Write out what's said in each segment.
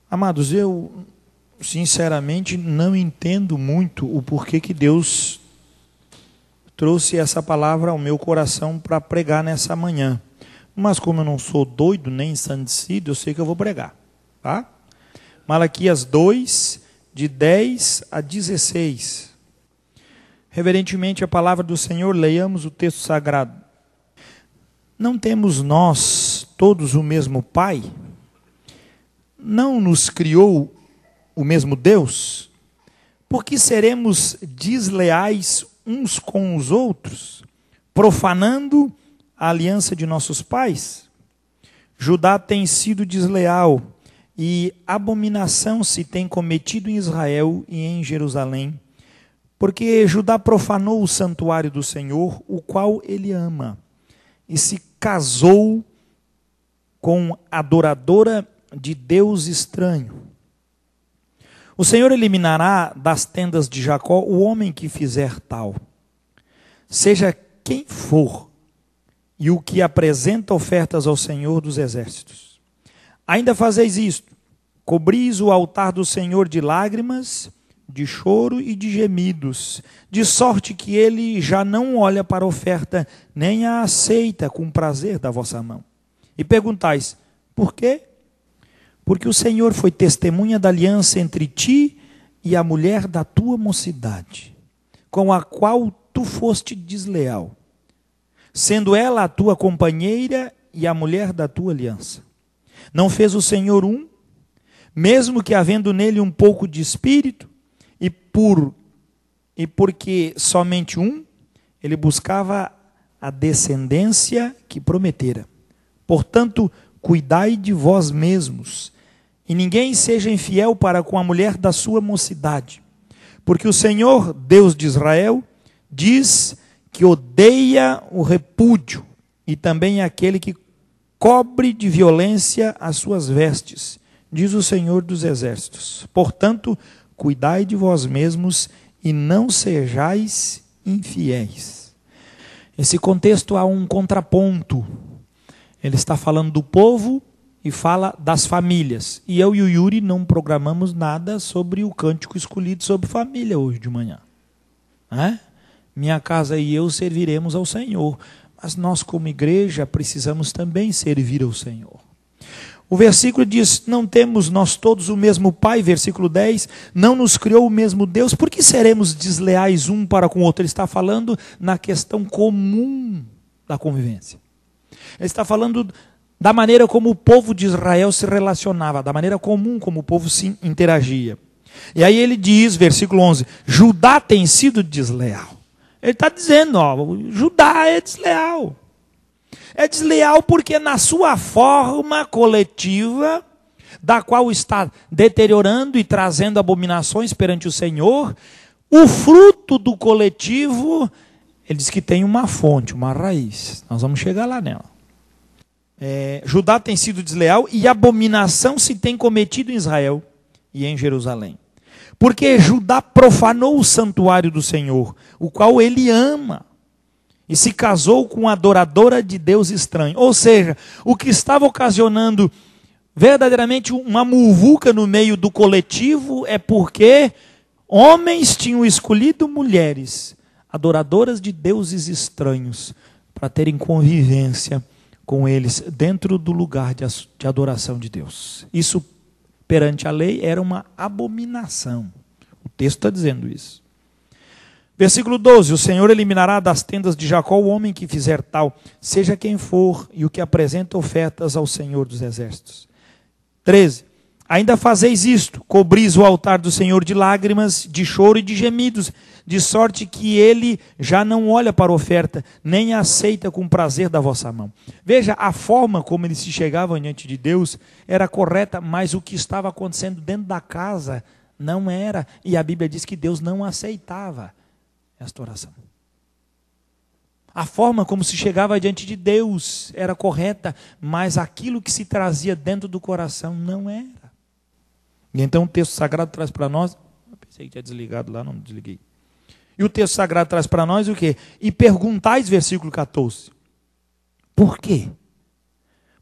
Amados, eu sinceramente não entendo muito o porquê que Deus trouxe essa palavra ao meu coração para pregar nessa manhã. Mas como eu não sou doido nem ensandecido, eu sei que eu vou pregar, tá? Malaquias 2, de 10 a 16. Reverentemente a palavra do Senhor, leiamos o texto sagrado. Não temos nós todos o mesmo Pai? Não nos criou o mesmo Deus? Por que seremos desleais uns com os outros, profanando a aliança de nossos pais? Judá tem sido desleal, e abominação se tem cometido em Israel e em Jerusalém, porque Judá profanou o santuário do Senhor, o qual ele ama, e se casou com adoradora de Deus estranho. O Senhor eliminará das tendas de Jacó o homem que fizer tal, seja quem for, e o que apresenta ofertas ao Senhor dos exércitos. Ainda fazeis isto: cobris o altar do Senhor de lágrimas, de choro e de gemidos, de sorte que ele já não olha para a oferta, nem a aceita com prazer da vossa mão. E perguntais: por quê? Porque o Senhor foi testemunha da aliança entre ti e a mulher da tua mocidade, com a qual tu foste desleal, sendo ela a tua companheira e a mulher da tua aliança. Não fez o Senhor um, mesmo que havendo nele um pouco de espírito, e porque somente um, ele buscava a descendência que prometera. Portanto, cuidai de vós mesmos, e ninguém seja infiel para com a mulher da sua mocidade, porque o Senhor, Deus de Israel, diz que odeia o repúdio, e também aquele que cobre de violência as suas vestes, diz o Senhor dos exércitos. Portanto, cuidai de vós mesmos e não sejais infiéis. Nesse contexto há um contraponto. Ele está falando do povo e fala das famílias. E eu e o Yuri não programamos nada sobre o cântico escolhido sobre família hoje de manhã. Minha casa e eu serviremos ao Senhor. Mas nós, como igreja, precisamos também servir ao Senhor. O versículo diz: não temos nós todos o mesmo Pai, versículo 10, não nos criou o mesmo Deus, por que seremos desleais um para com o outro? Ele está falando na questão comum da convivência. Ele está falando da maneira como o povo de Israel se relacionava, da maneira comum como o povo se interagia. E aí ele diz, versículo 11, Judá tem sido desleal. Ele está dizendo, Judá é desleal. É desleal porque na sua forma coletiva, da qual está deteriorando e trazendo abominações perante o Senhor, o fruto do coletivo, ele diz que tem uma fonte, uma raiz. Nós vamos chegar lá nela. Judá tem sido desleal e abominação se tem cometido em Israel e em Jerusalém. Porque Judá profanou o santuário do Senhor, o qual ele ama, e se casou com a adoradora de Deus estranho. Ou seja, o que estava ocasionando verdadeiramente uma muvuca no meio do coletivo é porque homens tinham escolhido mulheres, adoradoras de deuses estranhos, para terem convivência com eles dentro do lugar de adoração de Deus. Isso, perante a lei, era uma abominação. O texto está dizendo isso. Versículo 12, o Senhor eliminará das tendas de Jacó o homem que fizer tal, seja quem for, e o que apresenta ofertas ao Senhor dos exércitos. 13, ainda fazeis isto, cobris o altar do Senhor de lágrimas, de choro e de gemidos, de sorte que ele já não olha para a oferta, nem a aceita com prazer da vossa mão. Veja, a forma como eles se chegavam diante de Deus era correta, mas o que estava acontecendo dentro da casa não era, e a Bíblia diz que Deus não aceitava esta oração. A forma como se chegava diante de Deus era correta, mas aquilo que se trazia dentro do coração não era. E então o texto sagrado traz para nós, eu pensei que tinha desligado lá, não desliguei. E o texto sagrado traz para nós o quê? E perguntais, versículo 14. Por quê?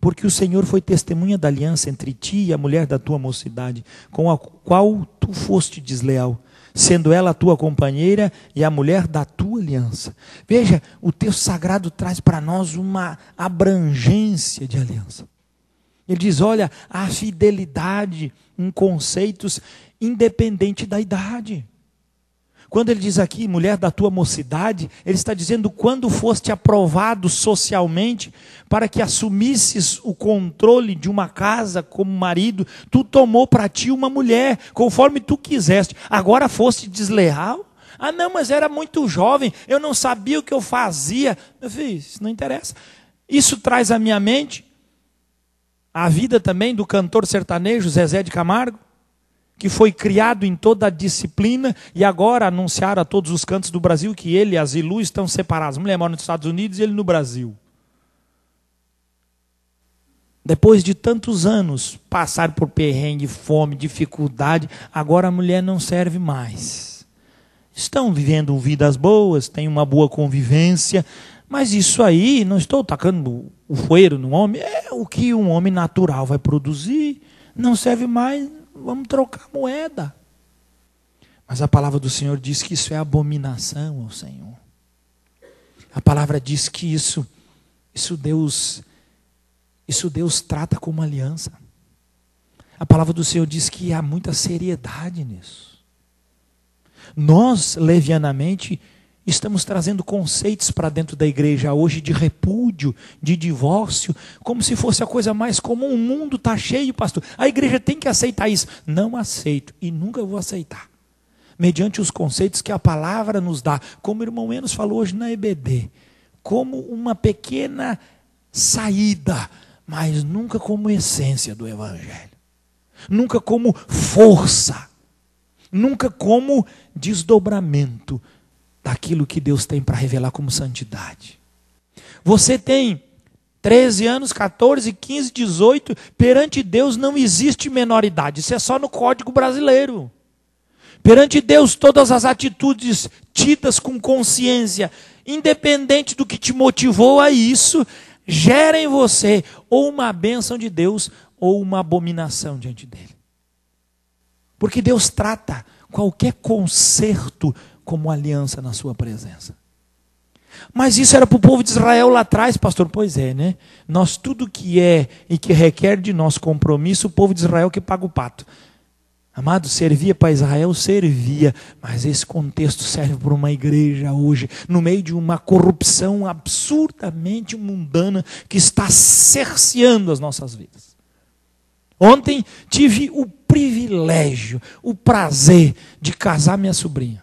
porque o Senhor foi testemunha da aliança entre ti e a mulher da tua mocidade, com a qual tu foste desleal, sendo ela a tua companheira e a mulher da tua aliança. Veja, o texto sagrado traz para nós uma abrangência de aliança. Ele diz, olha, a fidelidade em conceitos independente da idade. Quando ele diz aqui, mulher da tua mocidade, ele está dizendo quando foste aprovado socialmente para que assumisses o controle de uma casa como marido, tu tomou para ti uma mulher, conforme tu quiseste. Agora foste desleal? Ah não, mas era muito jovem, eu não sabia o que eu fazia. Meu filho, isso não interessa. Isso traz à minha mente a vida também do cantor sertanejo Zezé de Camargo, que foi criado em toda a disciplina e agora anunciaram a todos os cantos do Brasil que ele e a Zilu estão separados. A mulher mora nos Estados Unidos e ele no Brasil. Depois de tantos anos, passar por perrengue, fome, dificuldade, agora a mulher não serve mais. Estão vivendo vidas boas, têm uma boa convivência, mas isso aí, não estou tacando o foeiro no homem, é o que um homem natural vai produzir, não serve mais, vamos trocar moeda. Mas a palavra do Senhor diz que isso é abominação ao Senhor. A palavra diz que isso Deus trata como aliança. A palavra do Senhor diz que há muita seriedade nisso. Nós, levianamente, estamos trazendo conceitos para dentro da igreja hoje de repúdio, de divórcio, como se fosse a coisa mais comum. O mundo está cheio, pastor. A igreja tem que aceitar isso. Não aceito e nunca vou aceitar. Mediante os conceitos que a palavra nos dá, como o irmão Enos falou hoje na EBD, como uma pequena saída, mas nunca como essência do evangelho. Nunca como força. Nunca como desdobramento daquilo que Deus tem para revelar como santidade. Você tem 13 anos, 14, 15, 18, perante Deus não existe menoridade, isso é só no Código Brasileiro. Perante Deus todas as atitudes tidas com consciência, independente do que te motivou a isso, gera em você ou uma bênção de Deus ou uma abominação diante dele. Porque Deus trata qualquer conserto como aliança na sua presença. Mas isso era para o povo de Israel lá atrás, pastor. Pois é, né? Nós, tudo que é e que requer de nosso compromisso, o povo de Israel que paga o pato. Amado, servia para Israel, servia. Mas esse contexto serve para uma igreja hoje, no meio de uma corrupção absurdamente mundana que está cerceando as nossas vidas. Ontem tive o privilégio, o prazer de casar minha sobrinha.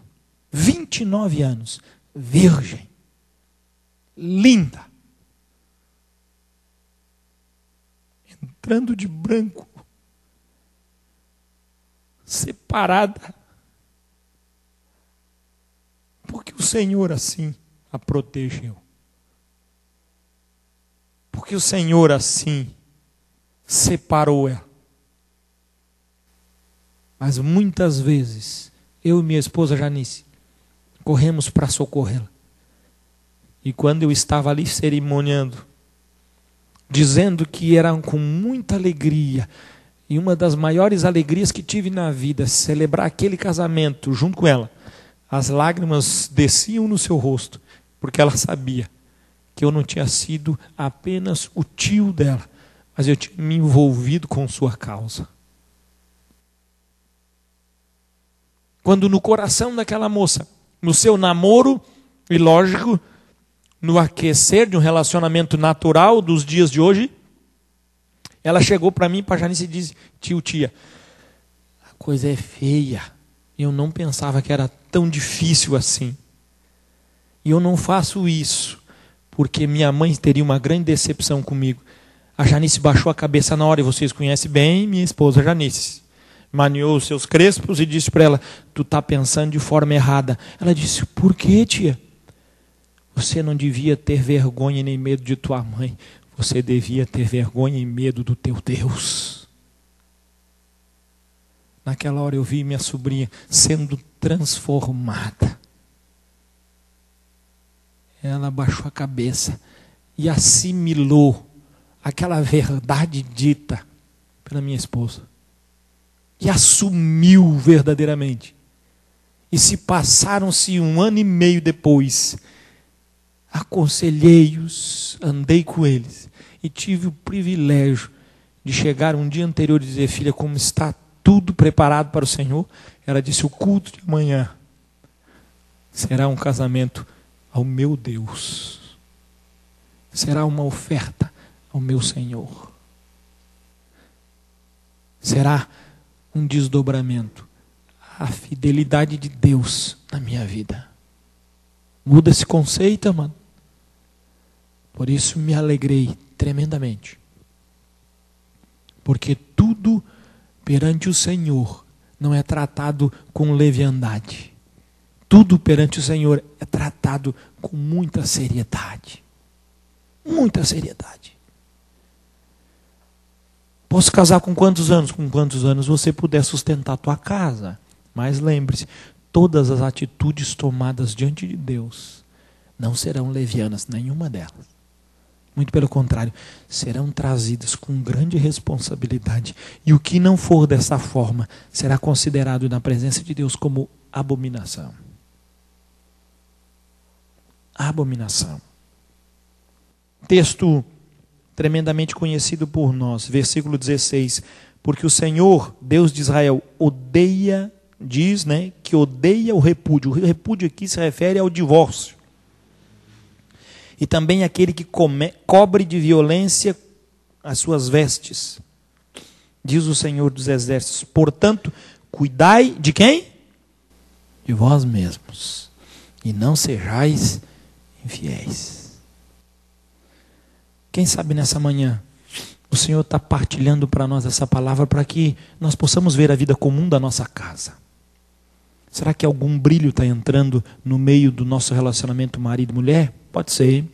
29 anos, virgem, linda, entrando de branco, separada, porque o Senhor assim a protegeu, porque o Senhor assim separou ela. Mas muitas vezes, eu e minha esposa Janice, corremos para socorrê-la. E quando eu estava ali cerimoniando, dizendo que era com muita alegria, e uma das maiores alegrias que tive na vida, celebrar aquele casamento junto com ela, as lágrimas desciam no seu rosto, porque ela sabia que eu não tinha sido apenas o tio dela, mas eu tinha me envolvido com sua causa. Quando no coração daquela moça, no seu namoro, e lógico, no aquecer de um relacionamento natural dos dias de hoje, ela chegou para mim, para Janice, e disse: tio, tia, a coisa é feia. Eu não pensava que era tão difícil assim. E eu não faço isso, porque minha mãe teria uma grande decepção comigo. A Janice baixou a cabeça na hora, e vocês conhecem bem minha esposa Janice. Maniou os seus crespos e disse para ela: tu está pensando de forma errada. Ela disse: por quê, tia? Você não devia ter vergonha nem medo de tua mãe. Você devia ter vergonha e medo do teu Deus. Naquela hora eu vi minha sobrinha sendo transformada. Ela baixou a cabeça e assimilou aquela verdade dita pela minha esposa. E assumiu verdadeiramente. E se passaram-se 1 ano e meio depois, aconselhei-os, andei com eles. E tive o privilégio de chegar um dia anterior e dizer: filha, como está tudo preparado para o Senhor? Ela disse: o culto de amanhã será um casamento ao meu Deus. Será uma oferta ao meu Senhor. Será um desdobramento à fidelidade de Deus na minha vida. Muda esse conceito, mano. Por isso me alegrei tremendamente. Porque tudo perante o Senhor não é tratado com leviandade. Tudo perante o Senhor é tratado com muita seriedade. Muita seriedade. Posso casar com quantos anos? Com quantos anos você puder sustentar a tua casa. Mas lembre-se, todas as atitudes tomadas diante de Deus não serão levianas, nenhuma delas. Muito pelo contrário, serão trazidas com grande responsabilidade. E o que não for dessa forma será considerado na presença de Deus como abominação. Abominação. Texto tremendamente conhecido por nós, versículo 16. Porque o Senhor, Deus de Israel, odeia, diz, que odeia o repúdio. O repúdio aqui se refere ao divórcio. E também aquele que cobre de violência as suas vestes. Diz o Senhor dos Exércitos: portanto, cuidai de quem? De vós mesmos. E não sejais infiéis. Quem sabe nessa manhã o Senhor está partilhando para nós essa palavra para que nós possamos ver a vida comum da nossa casa. Será que algum brilho está entrando no meio do nosso relacionamento marido-mulher? Pode ser.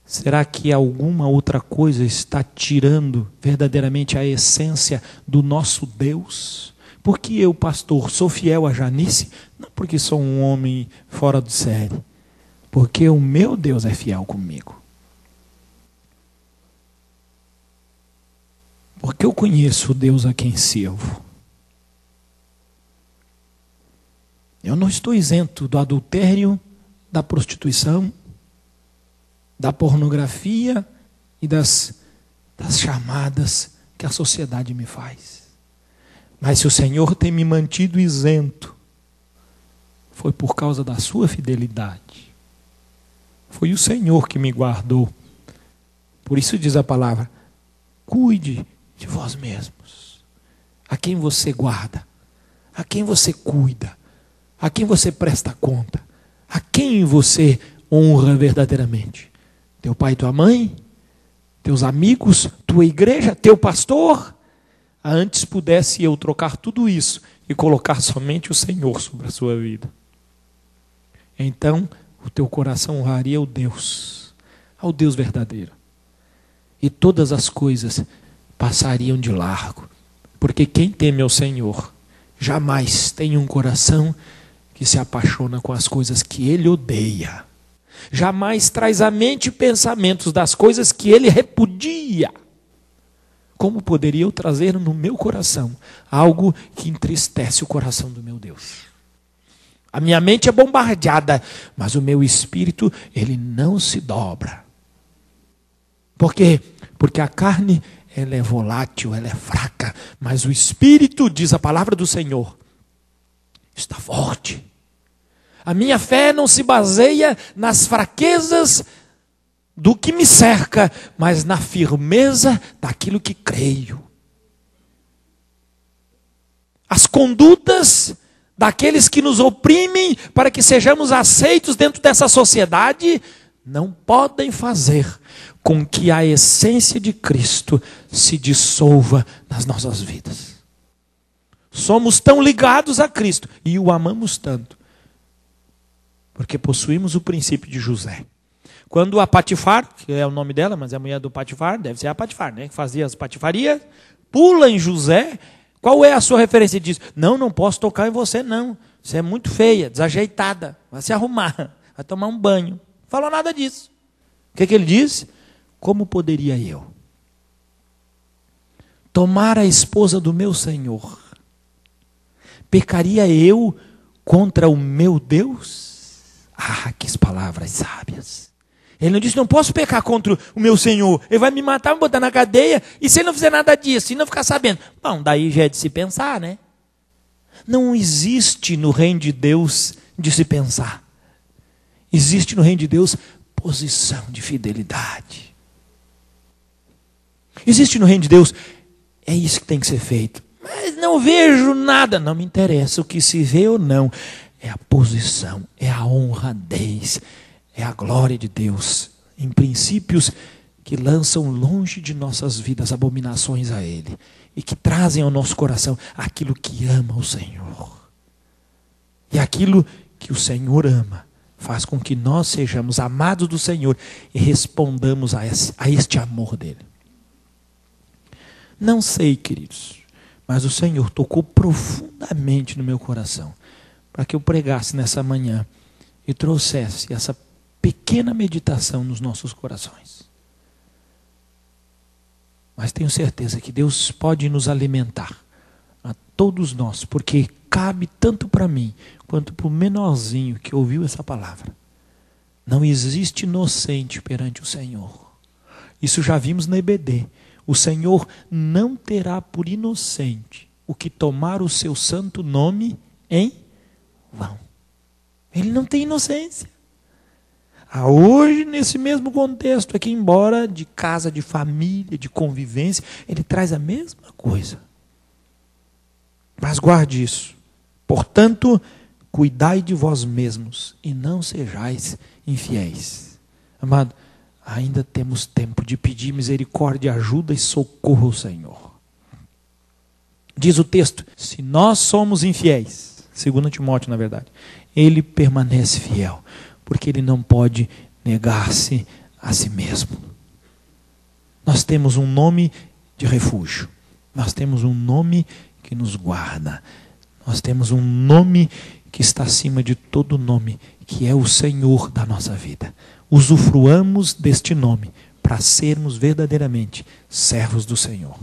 Será que alguma outra coisa está tirando verdadeiramente a essência do nosso Deus? Porque eu, pastor, sou fiel a Janice? Não porque sou um homem fora de série. Porque o meu Deus é fiel comigo. Porque eu conheço o Deus a quem sirvo. Eu não estou isento do adultério, da prostituição, da pornografia e das chamadas que a sociedade me faz. Mas se o Senhor tem me mantido isento, foi por causa da sua fidelidade. Foi o Senhor que me guardou. Por isso diz a palavra: cuide de vós mesmos. A quem você guarda, a quem você cuida, a quem você presta conta, a quem você honra verdadeiramente. Teu pai e tua mãe, teus amigos, tua igreja, teu pastor. Antes pudesse eu trocar tudo isso e colocar somente o Senhor sobre a sua vida. Então o teu coração honraria ao Deus verdadeiro. E todas as coisas passariam de largo. Porque quem teme ao Senhor jamais tem um coração que se apaixona com as coisas que ele odeia. Jamais traz à mente pensamentos das coisas que ele repudia. Como poderia eu trazer no meu coração algo que entristece o coração do meu Deus? A minha mente é bombardeada, mas o meu espírito, ele não se dobra. Por quê? Porque a carne, ela é volátil, ela é fraca, mas o espírito, diz a palavra do Senhor, está forte. A minha fé não se baseia nas fraquezas do que me cerca, mas na firmeza daquilo que creio. As condutas daqueles que nos oprimem para que sejamos aceitos dentro dessa sociedade não podem fazer com que a essência de Cristo se dissolva nas nossas vidas. Somos tão ligados a Cristo e o amamos tanto, porque possuímos o princípio de José. Quando a Patifar, que é o nome dela, mas é a mulher do Patifar, deve ser a Patifar, que fazia as patifarias, pula em José. Qual é a sua referência? Ele diz: não posso tocar em você não, você é muito feia, desajeitada, vai se arrumar, vai tomar um banho. Não falou nada disso. O que ele disse? Como poderia eu? tomar a esposa do meu Senhor, pecaria eu contra o meu Deus? Ah, que palavras sábias. Ele não disse, não posso pecar contra o meu Senhor. Ele vai me matar, me botar na cadeia. E se ele não fizer nada disso, e não ficar sabendo? Bom, daí já é de se pensar, né? Não existe no reino de Deus de se pensar. Existe no reino de Deus posição de fidelidade. Existe no reino de Deus, é isso que tem que ser feito. Mas não vejo nada. Não me interessa o que se vê ou não. É a posição, é a honradez, é a glória de Deus, em princípios que lançam longe de nossas vidas abominações a Ele e que trazem ao nosso coração aquilo que ama o Senhor. E aquilo que o Senhor ama faz com que nós sejamos amados do Senhor e respondamos a este amor dEle. Não sei, queridos, mas o Senhor tocou profundamente no meu coração para que eu pregasse nessa manhã e trouxesse essa pequena meditação nos nossos corações. Mas tenho certeza que Deus pode nos alimentar, a todos nós, porque cabe tanto para mim, quanto para o menorzinho que ouviu essa palavra. Não existe inocente perante o Senhor. Isso já vimos na EBD. O Senhor não terá por inocente o que tomar o seu santo nome em vão. Ele não tem inocência. Hoje, nesse mesmo contexto aqui, embora de casa, de família, de convivência, ele traz a mesma coisa. Mas guarde isso. Portanto, cuidai de vós mesmos e não sejais infiéis. Amado, ainda temos tempo de pedir misericórdia, ajuda e socorro ao Senhor. Diz o texto, se nós somos infiéis, 2 Timóteo na verdade, ele permanece fiel, porque ele não pode negar-se a si mesmo. Nós temos um nome de refúgio, nós temos um nome que nos guarda, nós temos um nome que está acima de todo nome, que é o Senhor da nossa vida. Usufruamos deste nome para sermos verdadeiramente servos do Senhor.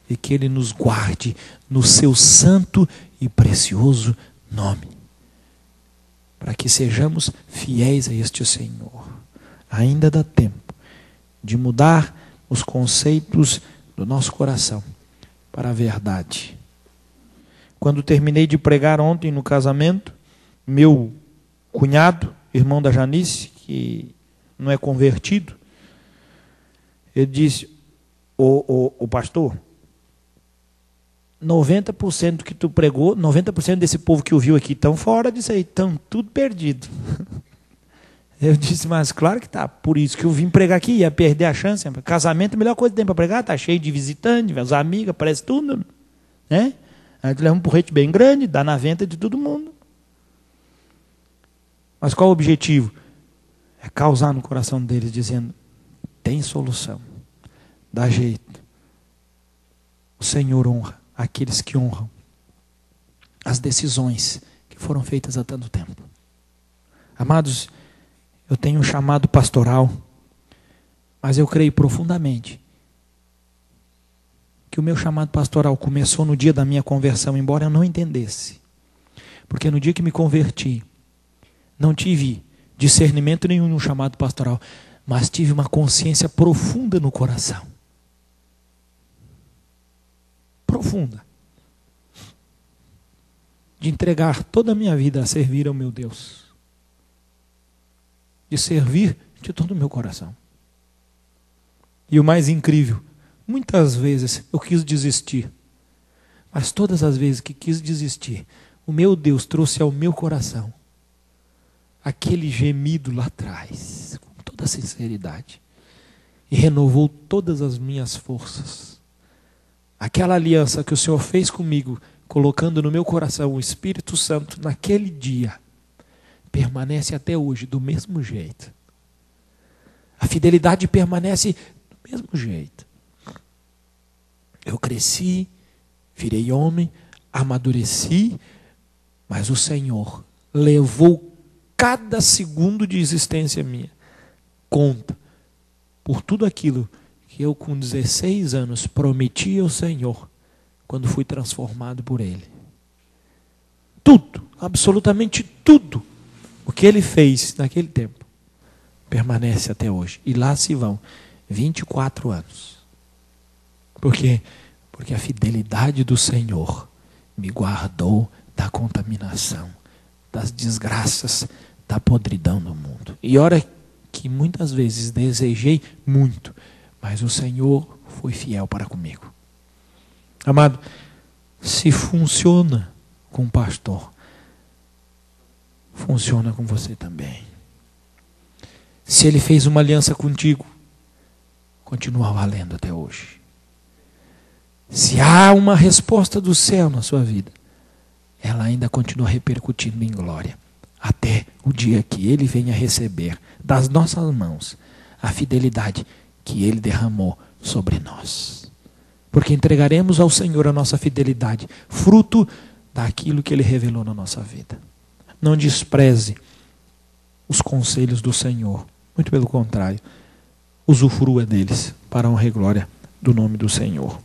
E que Ele nos guarde no seu santo e precioso nome. Para que sejamos fiéis a este Senhor. Ainda dá tempo de mudar os conceitos do nosso coração para a verdade. Quando terminei de pregar ontem no casamento, meu cunhado, irmão da Janice, que não é convertido, ele disse, o pastor, 90% do que tu pregou, 90% desse povo que ouviu aqui estão fora disso aí, estão tudo perdido. Eu disse, mas claro que está, por isso que eu vim pregar aqui, ia perder a chance. Casamento é a melhor coisa que tem para pregar, está cheio de visitantes, os amigos, aparece tudo, né? Aí tu leva um porrete bem grande, dá na venta de todo mundo. Mas qual o objetivo? É causar no coração deles, dizendo, tem solução, dá jeito. O Senhor honra aqueles que honram as decisões que foram feitas há tanto tempo. Amados, eu tenho um chamado pastoral, mas eu creio profundamente que o meu chamado pastoral começou no dia da minha conversão, embora eu não entendesse. Porque no dia que me converti, não tive discernimento nenhum no chamado pastoral, mas tive uma consciência profunda no coração. Profunda. De entregar toda a minha vida a servir ao meu Deus. De servir de todo o meu coração. E o mais incrível, muitas vezes eu quis desistir. Mas todas as vezes que quis desistir, o meu Deus trouxe ao meu coração aquele gemido lá atrás, com toda a sinceridade, e renovou todas as minhas forças. Aquela aliança que o Senhor fez comigo, colocando no meu coração o Espírito Santo naquele dia, permanece até hoje do mesmo jeito. A fidelidade permanece do mesmo jeito. Eu cresci, virei homem, amadureci, mas o Senhor levou cada segundo de existência minha conta por tudo aquilo que eu com 16 anos prometi ao Senhor quando fui transformado por Ele. Tudo, absolutamente tudo o que Ele fez naquele tempo permanece até hoje. E lá se vão 24 anos. Por quê? Porque a fidelidade do Senhor me guardou da contaminação, das desgraças, da podridão do mundo. E olha que muitas vezes desejei muito, mas o Senhor foi fiel para comigo. Amado, se funciona com o pastor, funciona com você também. Se ele fez uma aliança contigo, continua valendo até hoje. Se há uma resposta do céu na sua vida, ela ainda continua repercutindo em glória, até o dia que Ele venha receber das nossas mãos a fidelidade que Ele derramou sobre nós. Porque entregaremos ao Senhor a nossa fidelidade, fruto daquilo que Ele revelou na nossa vida. Não despreze os conselhos do Senhor, muito pelo contrário, usufrua deles para a honra e glória do nome do Senhor.